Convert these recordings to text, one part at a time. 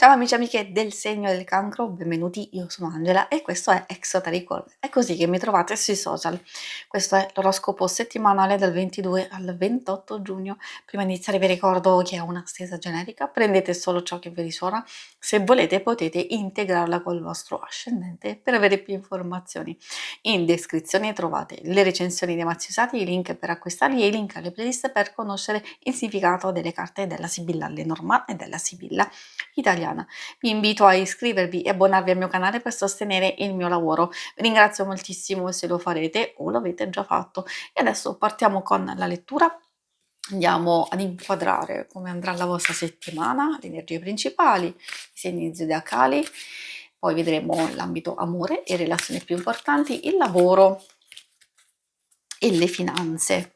Ciao amici e amiche del segno del cancro, benvenuti, io sono Angela e questo è Exoterical. È così che mi trovate sui social. Questo è l'oroscopo settimanale dal 22 al 28 giugno. Prima di iniziare vi ricordo che è una stesa generica, prendete solo ciò che vi risuona. Se volete potete integrarla col vostro ascendente per avere più informazioni. In descrizione trovate le recensioni dei mazzi usati, i link per acquistarli e i link alle playlist per conoscere il significato delle carte della Sibilla Lenormand e della Sibilla italiana. Vi invito a iscrivervi e abbonarvi al mio canale per sostenere il mio lavoro. Vi ringrazio moltissimo se lo farete o lo avete già fatto. E adesso partiamo con la lettura. Andiamo ad inquadrare come andrà la vostra settimana, le energie principali, i segni zodiacali, poi vedremo l'ambito amore e relazioni più importanti, il lavoro e le finanze.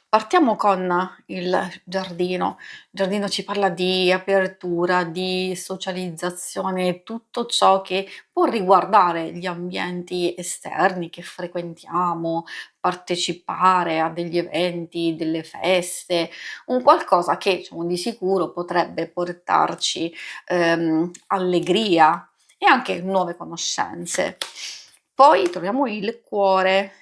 Partiamo con il giardino. Il giardino ci parla di apertura, di socializzazione, tutto ciò che può riguardare gli ambienti esterni che frequentiamo, partecipare a degli eventi, delle feste, un qualcosa che diciamo, di sicuro potrebbe portarci allegria e anche nuove conoscenze. Poi troviamo il cuore.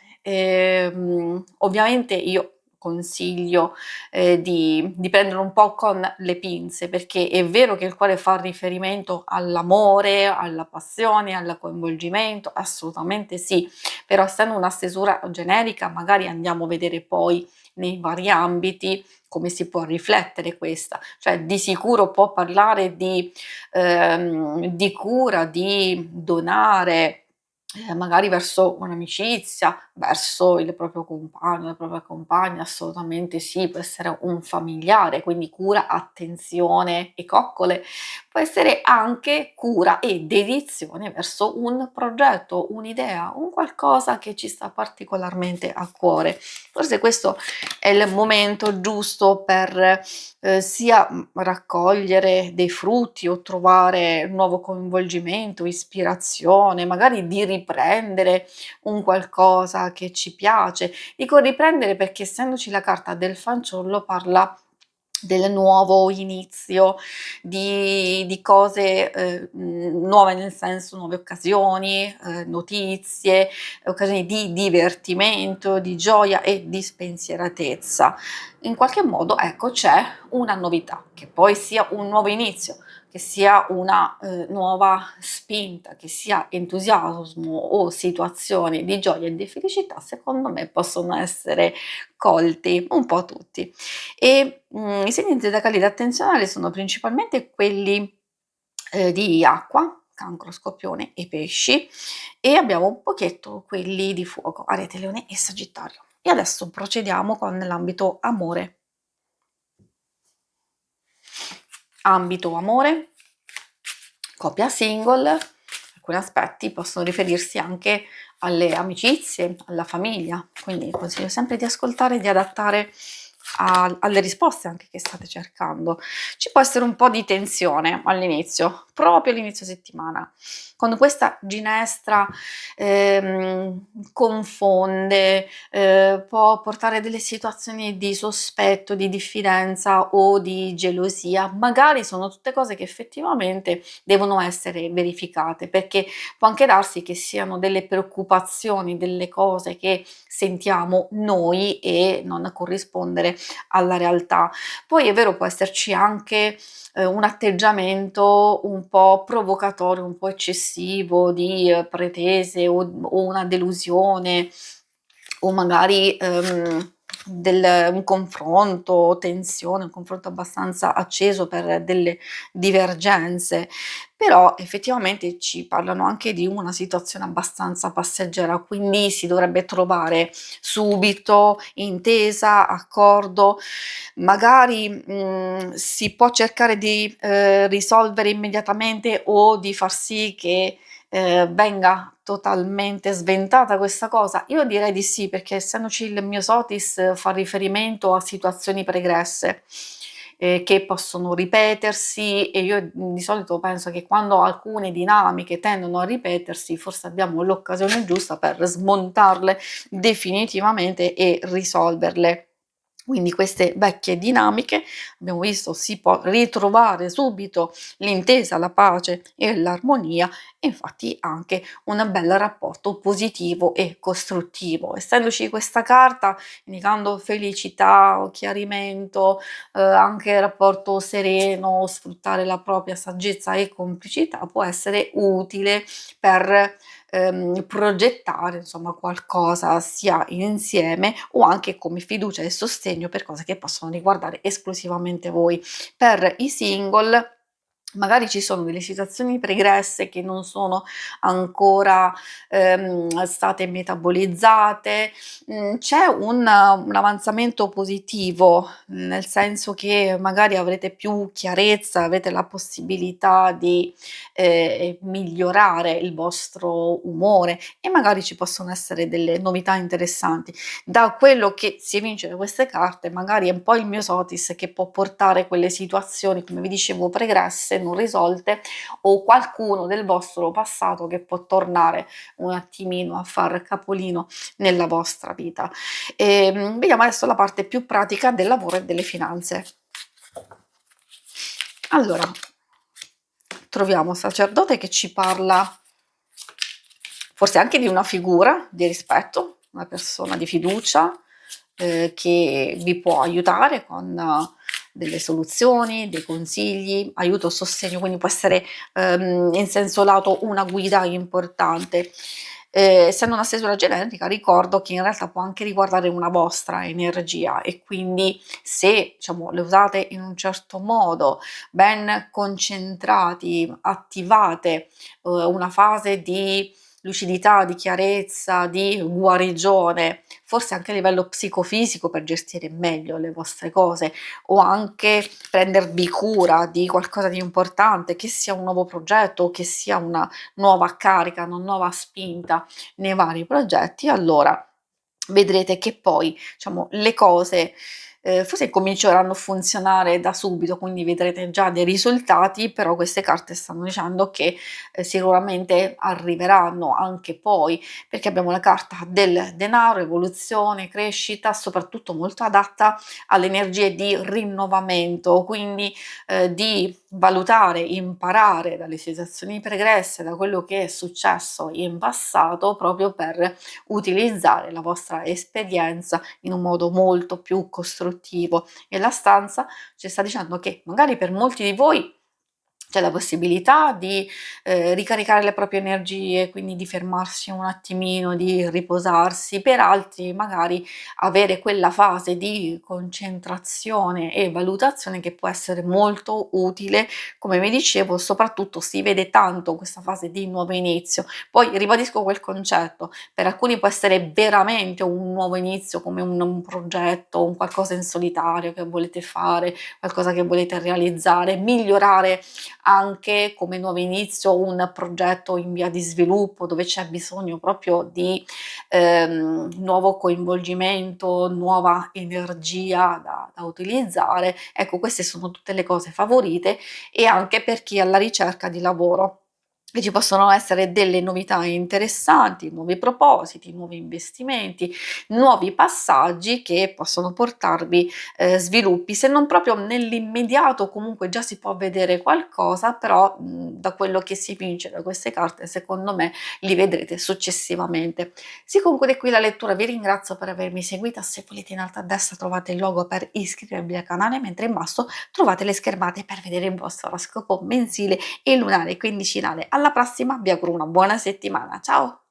Ovviamente io consiglio di prendere un po' con le pinze, perché è vero che il cuore fa riferimento all'amore, alla passione, al coinvolgimento, assolutamente sì, però essendo una stesura generica magari andiamo a vedere poi nei vari ambiti come si può riflettere questa, cioè di sicuro può parlare di cura, di donare, magari verso un'amicizia, verso il proprio compagno, la propria compagna, assolutamente sì, può essere un familiare, quindi cura, attenzione e coccole, può essere anche cura e dedizione verso un progetto, un'idea, un qualcosa che ci sta particolarmente a cuore. Forse questo è il momento giusto per sia raccogliere dei frutti o trovare nuovo coinvolgimento, ispirazione, magari di riprendere un qualcosa che ci piace. Dico riprendere perché essendoci la carta del fanciullo parla del nuovo inizio, di cose nuove, nel senso nuove occasioni, notizie, occasioni di divertimento, di gioia e di spensieratezza. In qualche modo, ecco, c'è una novità, che poi sia un nuovo inizio, che sia una nuova spinta, che sia entusiasmo o situazioni di gioia e di felicità, secondo me possono essere colti un po' tutti. E i segni zodiacali da attenzionare sono principalmente quelli di acqua, Cancro, Scorpione e Pesci, e abbiamo un pochetto quelli di fuoco, Ariete, Leone e Sagittario. E adesso procediamo con l'ambito amore. Ambito amore, coppia single, alcuni aspetti possono riferirsi anche alle amicizie, alla famiglia, quindi consiglio sempre di ascoltare e di adattare alle risposte anche che state cercando. Ci può essere un po' di tensione all'inizio, proprio all'inizio settimana, quando questa ginestra confonde, può portare delle situazioni di sospetto, di diffidenza o di gelosia. Magari sono tutte cose che effettivamente devono essere verificate, perché può anche darsi che siano delle preoccupazioni, delle cose che sentiamo noi e non corrispondere alla realtà. Poi è vero, può esserci anche un atteggiamento un po' provocatorio, un po' eccessivo di pretese o una delusione o magari un confronto, tensione, un confronto abbastanza acceso per delle divergenze, però effettivamente ci parlano anche di una situazione abbastanza passeggera, quindi si dovrebbe trovare subito intesa, accordo, magari si può cercare di risolvere immediatamente o di far sì che venga totalmente sventata questa cosa? Io direi di sì, perché essendoci il miosotis fa riferimento a situazioni pregresse che possono ripetersi e io di solito penso che quando alcune dinamiche tendono a ripetersi, forse abbiamo l'occasione giusta per smontarle definitivamente e risolverle. Quindi queste vecchie dinamiche, abbiamo visto, si può ritrovare subito l'intesa, la pace e l'armonia e infatti anche un bel rapporto positivo e costruttivo. Essendoci questa carta indicando felicità o chiarimento, anche rapporto sereno, sfruttare la propria saggezza e complicità può essere utile per progettare insomma qualcosa sia insieme o anche come fiducia e sostegno per cose che possono riguardare esclusivamente voi. Per i single magari ci sono delle situazioni pregresse che non sono ancora, state metabolizzate, c'è un avanzamento positivo, nel senso che magari avrete più chiarezza, avete la possibilità di, migliorare il vostro umore e magari ci possono essere delle novità interessanti. Da quello che si evince da queste carte, magari è un po' il miosotis che può portare quelle situazioni, come vi dicevo, pregresse, non risolte, o qualcuno del vostro passato che può tornare un attimino a far capolino nella vostra vita. Vediamo adesso la parte più pratica del lavoro e delle finanze. Allora, troviamo sacerdote che ci parla forse anche di una figura di rispetto, una persona di fiducia, che vi può aiutare con delle soluzioni, dei consigli, aiuto, sostegno, quindi può essere, in senso lato una guida importante. Essendo una stesura generica, ricordo che in realtà può anche riguardare una vostra energia e quindi se, diciamo, le usate in un certo modo, ben concentrati, attivate, una fase di lucidità, di chiarezza, di guarigione, forse anche a livello psicofisico per gestire meglio le vostre cose o anche prendervi cura di qualcosa di importante, che sia un nuovo progetto o che sia una nuova carica, una nuova spinta nei vari progetti, allora vedrete che poi, diciamo, le cose, forse cominceranno a funzionare da subito, quindi vedrete già dei risultati, però queste carte stanno dicendo che, sicuramente arriveranno anche poi, perché abbiamo la carta del denaro, evoluzione, crescita, soprattutto molto adatta alle energie di rinnovamento, quindi, di valutare, imparare dalle situazioni pregresse, da quello che è successo in passato, proprio per utilizzare la vostra esperienza in un modo molto più costruttivo. E la stanza ci sta dicendo che magari per molti di voi c'è la possibilità di, ricaricare le proprie energie, quindi di fermarsi un attimino, di riposarsi, per altri magari avere quella fase di concentrazione e valutazione che può essere molto utile, come vi dicevo, soprattutto si vede tanto questa fase di nuovo inizio. Poi ribadisco quel concetto, per alcuni può essere veramente un nuovo inizio come un progetto, un qualcosa in solitario che volete fare, qualcosa che volete realizzare, migliorare anche come nuovo inizio un progetto in via di sviluppo, dove c'è bisogno proprio di, nuovo coinvolgimento, nuova energia da utilizzare. Ecco, queste sono tutte le cose favorite e anche per chi è alla ricerca di lavoro. E ci possono essere delle novità interessanti, nuovi propositi, nuovi investimenti, nuovi passaggi che possono portarvi sviluppi, se non proprio nell'immediato comunque già si può vedere qualcosa, però, da quello che si evince da queste carte secondo me li vedrete successivamente. Si conclude qui la lettura, vi ringrazio per avermi seguita, se volete in alto a destra trovate il logo per iscrivervi al canale, mentre in basso trovate le schermate per vedere il vostro oroscopo mensile e lunare quindicinale. Alla prossima, vi auguro una buona settimana, ciao!